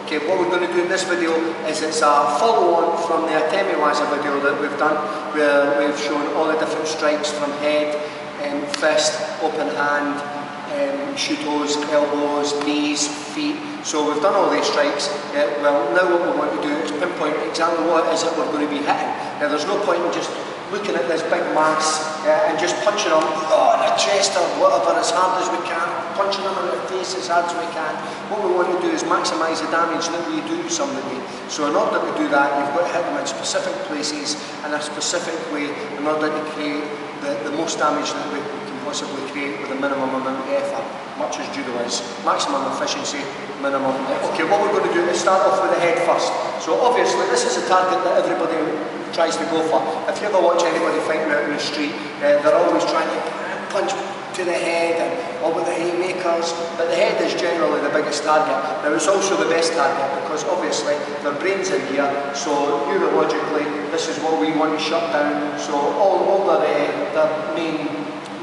Okay, what we're going to do in this video is it's a follow-on from the Atemiwaza video that we've done, where we've shown all the different strikes from head, fist, open hand, shutos, elbows, knees, feet. So we've done all these strikes. Well, now what we want to do is pinpoint exactly what it is that we're going to be hitting. Now there's no point in just looking at this big mass and just punching them in the chest or whatever as hard as we can, punching them in the face as hard as we can. What we want to do is maximise the damage that we do to somebody. So in order to do that, you've got to hit them in specific places in a specific way in order to create the most damage that we can possibly create with a minimum amount of effort, much as Judo is. Maximum efficiency, minimum effort. Okay, what we're going to do is start off with the head first. So obviously this is a target that everybody tries to go for. If you ever watch anybody fighting out in the street, they're always trying to punch to the head or with the haymakers, but the head is generally the biggest target. Now it's also the best target because obviously their brain's in here, so neurologically this is what we want to shut down. So all their main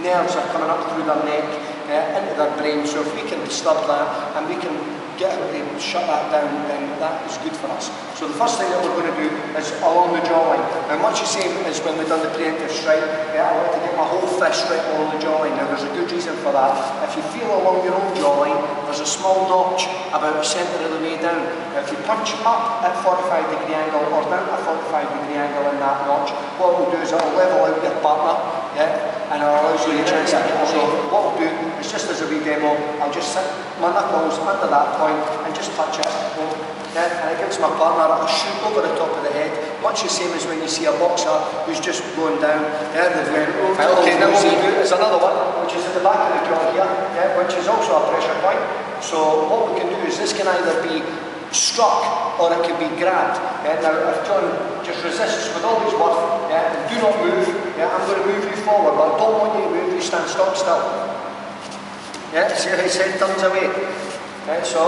nerves are coming up through their neck into their brain, so if we can disturb that and we can get able to shut that down, then that is good for us. So the first thing that we're going to do is along the jawline. Now much the same as when we've done the preemptive strike, I want to get my whole fist right along the jawline. Now there's a good reason for that. If you feel along your own jawline, there's a small notch about the centre of the way down. Now if you punch up at 45-degree angle or down at 45-degree angle in that notch, what it will do is it will level out your partner, and it allows you a chance to get away. So what we'll do is, just as a wee demo, I'll just sit my knuckles under that point and just touch it, and it gives my partner a shoot over the top of the head, much the same as when you see a boxer who's just going down. Okay, now what we'll do is another one, which is at the back of the jaw here, which is also a pressure point. So what we can do is this can either be struck or it can be grabbed. Now if John just resists with all his worth, and do not move, I'm going to move you forward, but I don't want you to move, you stand stock still. See how his head turns away. So,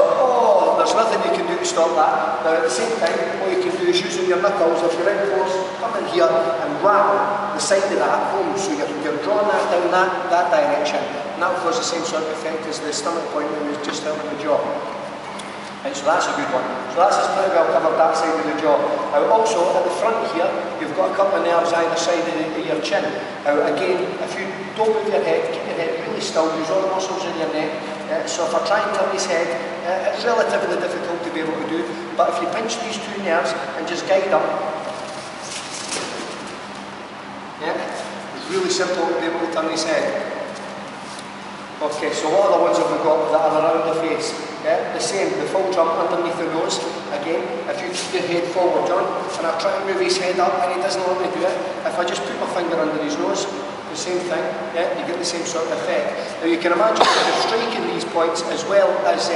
there's nothing you can do to stop that. Now at the same time, what you can do is using your knuckles, if you're in close, come in here and ram the side of that home, so you're drawing that down that direction, and that will cause the same sort of effect as the stomach point that was just out of the jaw. So that's a good one. So that's pretty well covered that side of the jaw. Now also at the front here, you've got a couple of nerves either side of your chin. Now again, if you don't move your head, keep your head really still, use all the muscles in your neck. So if I try and turn his head, it's relatively difficult to be able to do, but if you pinch these two nerves and just guide them, it's really simple to be able to turn his head. Okay, so what other ones have we got that are around the face? The same, the full jump underneath the nose. Again, if you keep your head forward, John, and I try and move his head up and he doesn't want me to do it, if I just put my finger under his nose, the same thing, you get the same sort of effect. Now you can imagine that you're striking these points as well as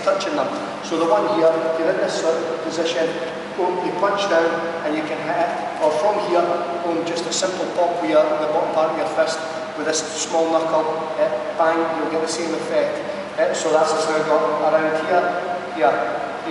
touching them. So the one here, you're in this sort of position, you punch down and you can hit it, or from here, just a simple pop with the bottom part of your fist with this small knuckle, bang, you'll get the same effect. So that's us now got around here.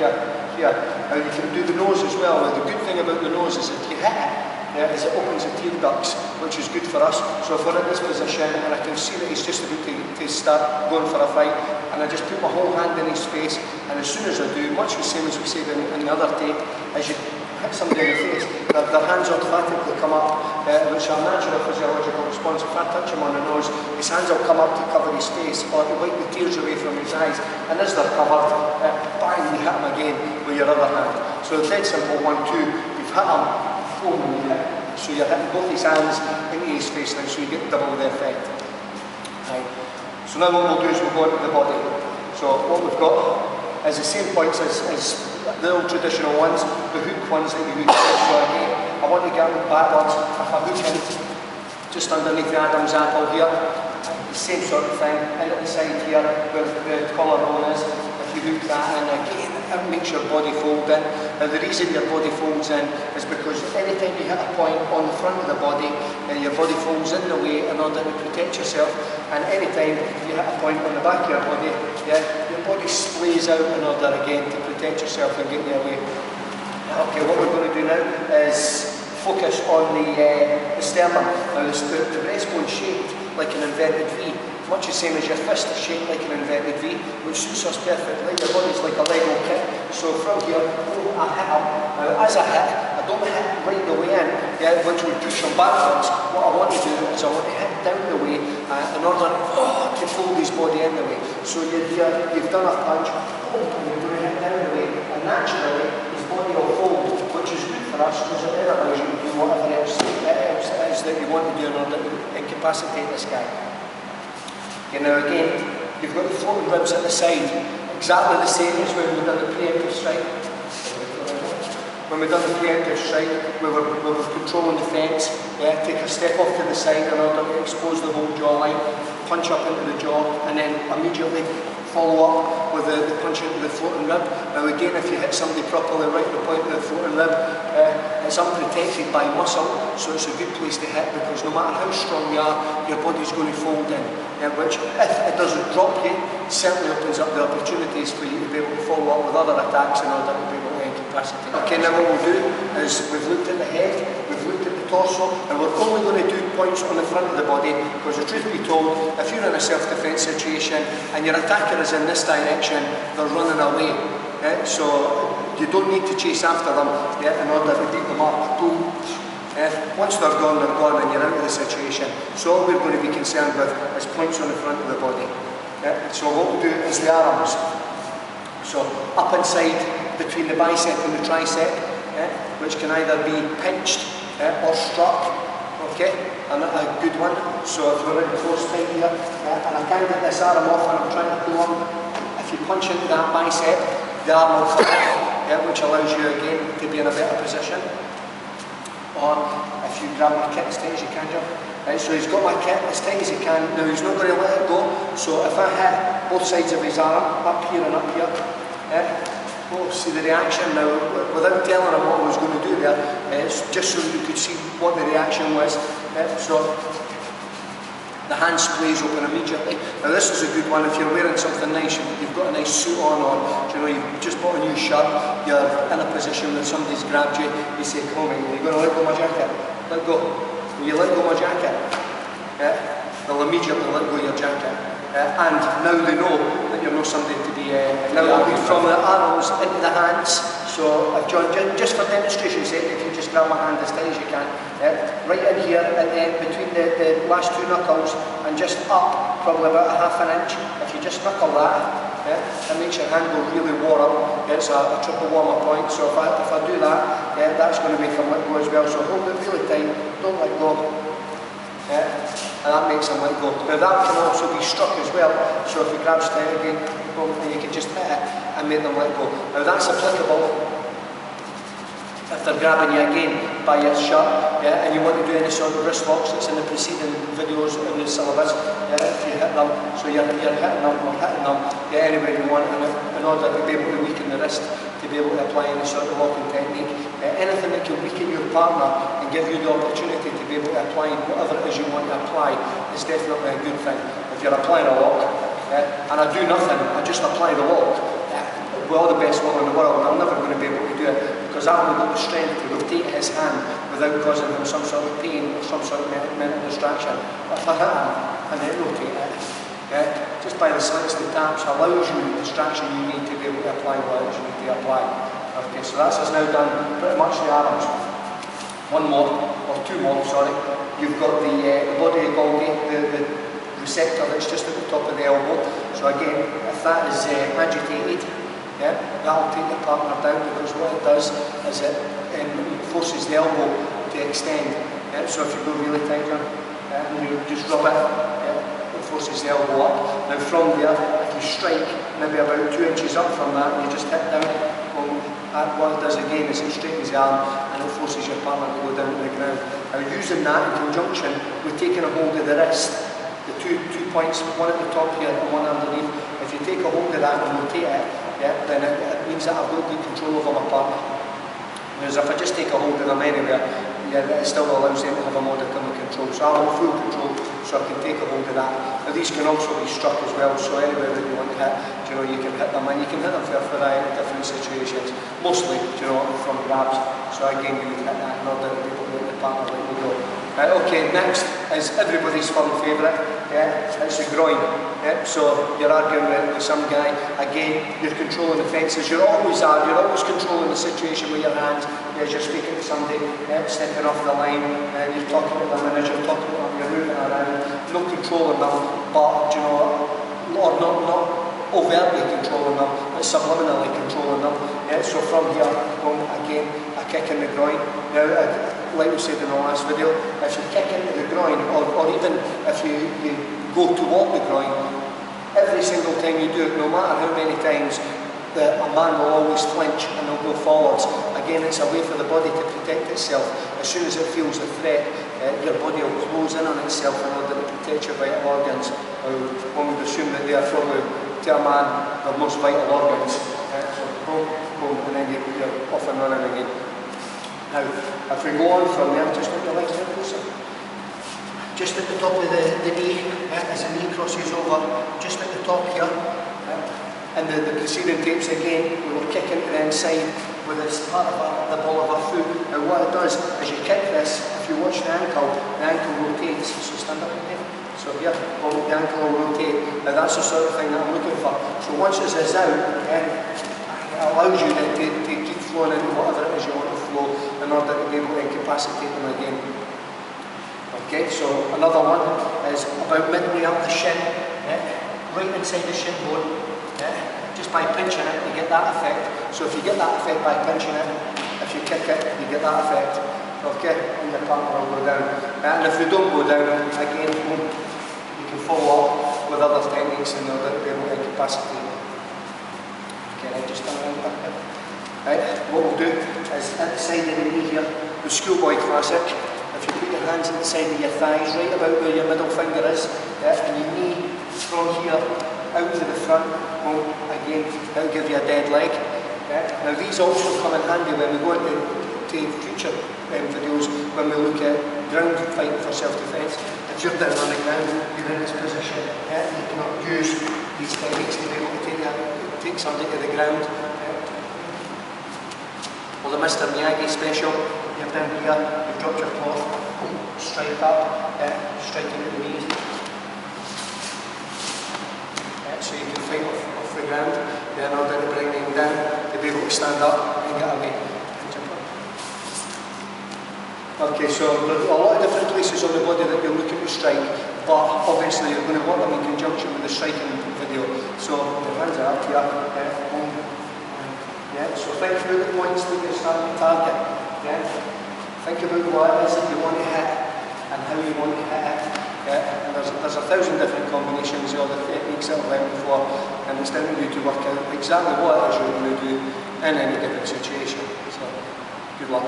Now you can do the nose as well. Now the good thing about the nose is if you hit it, is it opens the tear ducts, which is good for us. So if we're in this position and I can see that he's just about to start going for a fight, and I just put my whole hand in his face, and as soon as I do, much the same as we said in the other tape, as you hit somebody in the face, their hands automatically come up, which are a natural physiological response. If I touch him on the nose, his hands will come up to cover his face or to wipe the tears away from his eyes, and as they're covered, bang, you hit him again with your other hand. So it's dead simple, 1, 2, you've hit him, so you're hitting both his hands into his face now, so you get double the effect. Right. So now what we'll do is we'll go into the body. So what we've got is the same points as the old traditional ones, the hook ones that you would do. So again, I want to get them backwards. If I hook in just underneath the Adam's apple here, the same sort of thing, and at the side here where the collarbone is, if you hook that in again, it makes your body fold in. Now the reason your body folds in is because anytime you hit a point on the front of the body, your body folds in the way in order to protect yourself, and anytime you hit a point on the back of your body, your body splays out in order again to protect yourself and get you away. Okay, what we're going to do now is focus on the sternum. Now the breastbone shaped like an inverted V. much the same as your fist is shaped like an inverted V, which suits us perfectly. Your body's like a Lego kit. So from here, I hit up. Now as I hit, I don't hit right the way in, which would push them backwards. What I want to do is I want to hit down the way in order to fold his body in the way. So you're here, you've done a punch, and you're going to hit down the way, and naturally his body will fold, which is good for us because it then allows you to do whatever else it is that you want to do in order to incapacitate this guy. Okay, now again, you've got the floating ribs at the side, exactly the same as when we've done the preemptive strike. When we've done the preemptive strike, we were controlling the fence, take a step off to the side in order to expose the whole jawline, punch up into the jaw, and then immediately follow up with the punch into the floating rib. Now again, if you hit somebody properly right at the point of the floating rib, it's unprotected by muscle, so it's a good place to hit because no matter how strong you are, your body's going to fold in. Which, if it doesn't drop you, certainly opens up the opportunities for you to be able to follow up with other attacks in order to be able to incapacitate. Okay, now what we'll do is we've looked at the head, we've looked at the torso, and we're only going to do points on the front of the body because the truth be told, if you're in a self-defense situation and your attacker is in this direction, they're running away. So you don't need to chase after them in order to beat them up. Once they're gone and you're out of the situation. So all we're going to be concerned with is points on the front of the body. So what we'll do is the arms. So up inside between the bicep and the tricep, which can either be pinched or struck. Okay, and a good one. So if we're in close tight here, and I can't get this arm off and I'm trying to pull on, if you punch into that bicep, the arm will come off, which allows you again to be in a better position. Or if you grab my kit as tight as you can, John. Right, so he's got my kit as tight as he can. Now he's not going to let it go. So if I hit both sides of his arm, up here and up here, we'll see the reaction. Now, without telling him what I was going to do there, it's just so you could see what the reaction was. So the hand splays open immediately. Now this is a good one if you're wearing something nice, you've got a nice suit on, or you've just bought a new shirt, you're in a position where somebody's grabbed you, you say, come on mate, are you going to let go of my jacket? Let go. Will you let go of my jacket? They'll immediately let go of your jacket. And now they know that you're not somebody to be... now I'll be from the arms into the hands. So if John, just for demonstration's sake, if you just grab my hand as tight as you can, right in here at the end, between the last two knuckles and just up probably about a half an inch. If you just knuckle that, it makes your hand go really warm. It's a triple warmer point. So if I do that, that's going to make them let go as well. So hold it really tight, don't let go. And that makes them let go. Now that can also be struck as well. So if you grab tight again, you can just hit it and make them let go. Now that's applicable if they're grabbing you again by your shirt, and you want to do any sort of wrist locks that's in the preceding videos in the syllabus, if you hit them, so you're hitting them or hitting them anywhere you want, and in order to be able to weaken the wrist, to be able to apply any sort of locking technique. Anything that can weaken your partner and give you the opportunity to be able to apply whatever it is you want to apply is definitely a good thing. If you're applying a lock, and I do nothing, I just apply the lock, with all the best will in the world, I'm never going to be able to do it because I haven't got the strength to rotate his hand without causing him some sort of pain or some sort of mental distraction. But if I hit him and then rotate it, just by the slightest of taps allows you the distraction you need to be able to apply what it is you need to apply. Okay, so that's us now done pretty much the arms. One more, or two more, sorry. You've got the body of Golgi, the receptor that's just at the top of the elbow. So again, if that is agitated, that'll take the partner down because what it does is it forces the elbow to extend. So if you go really tight on and you just rub it, it forces the elbow up. Now from there, if you strike maybe about 2 inches up from that and you just hit down, what it does again is it straightens the arm and it forces your partner to go down to the ground. Now using that in conjunction with taking a hold of the wrist, the two points, one at the top here and one underneath, if you take a hold of that and rotate it, then it means that I've got good control over my partner. Whereas if I just take a hold of them anywhere, it still allows them to have a modicum of control. So I want full control, so I can take a hold of that. Now these can also be struck as well, so anywhere that you want to hit, you can hit them, and you can hit them for a variety of different situations. Mostly, from grabs. So again, you would hit that in order to be able to let the partner let you go. Okay, next is everybody's fun favourite, it's the groin. So you're arguing with some guy, again, you're controlling the fences, you're always controlling the situation with your hands as you're speaking to somebody, stepping off the line, you're talking to them, and as you're talking to them, you're moving around, not controlling them, but, you know, or not overtly controlling them, but subliminally controlling them. So from here, again, a kick in the groin. Now, like we said in the last video, if you kick into the groin, or even if you go toward the groin, every single time you do it, no matter how many times, a man will always flinch and he'll go forwards. Again, it's a way for the body to protect itself. As soon as it feels the threat, your body will close in on itself in order to protect your vital organs. One would assume that they are probably, to a man, the most vital organs. So boom, boom, and then you're off and running again. Now, if we go on from there, just put your legs down closer. Just at the top of the knee, as the knee crosses over, just at the top here. And the preceding tapes again, we will kick into the inside with this part of the ball of our foot. And what it does is you kick this, if you watch the ankle rotates. So stand up again. So here, the ankle will rotate. Now that's the sort of thing that I'm looking for. So once this is out, it allows you to keep flowing into whatever it is you want to flow in order to be able to incapacitate them again. Okay, so another one is about midway up the shin, right inside the shin bone. Just by pinching it, you get that effect. So if you get that effect by pinching it, if you kick it, you get that effect. Okay, and your partner will go down. And if you don't go down, again, you can follow up with other techniques in order to be able to incapacitate. Okay, just around back there. Right, what we'll do is at the side of the knee here, the schoolboy classic. If you put your hands at the side of your thighs, right about where your middle finger is, and your knee from here out to the front, again, that'll give you a dead leg. Now these also come in handy when we go into future videos, when we look at ground fighting for self-defence. If you're down on the ground, you're in this position, you cannot use these techniques to be able to take somebody to the ground. Well, the Mr. Miyagi special, you're down here, you've dropped your cloth, strike up, striking at the knees. So you can fight off the ground in order to bring them down, to be able to stand up and get away. Okay, so there are a lot of different places on the body that you're looking to strike, but obviously you're going to work them in conjunction with the striking video. So your hands are up here, so think through the points that you're starting to target. Think about what it is that you want to hit and how you want to hit it. And there's 1,000 different combinations of the techniques that I've learned before, and it's down to you to work out exactly what it is you're going to do in any given situation. So, good luck.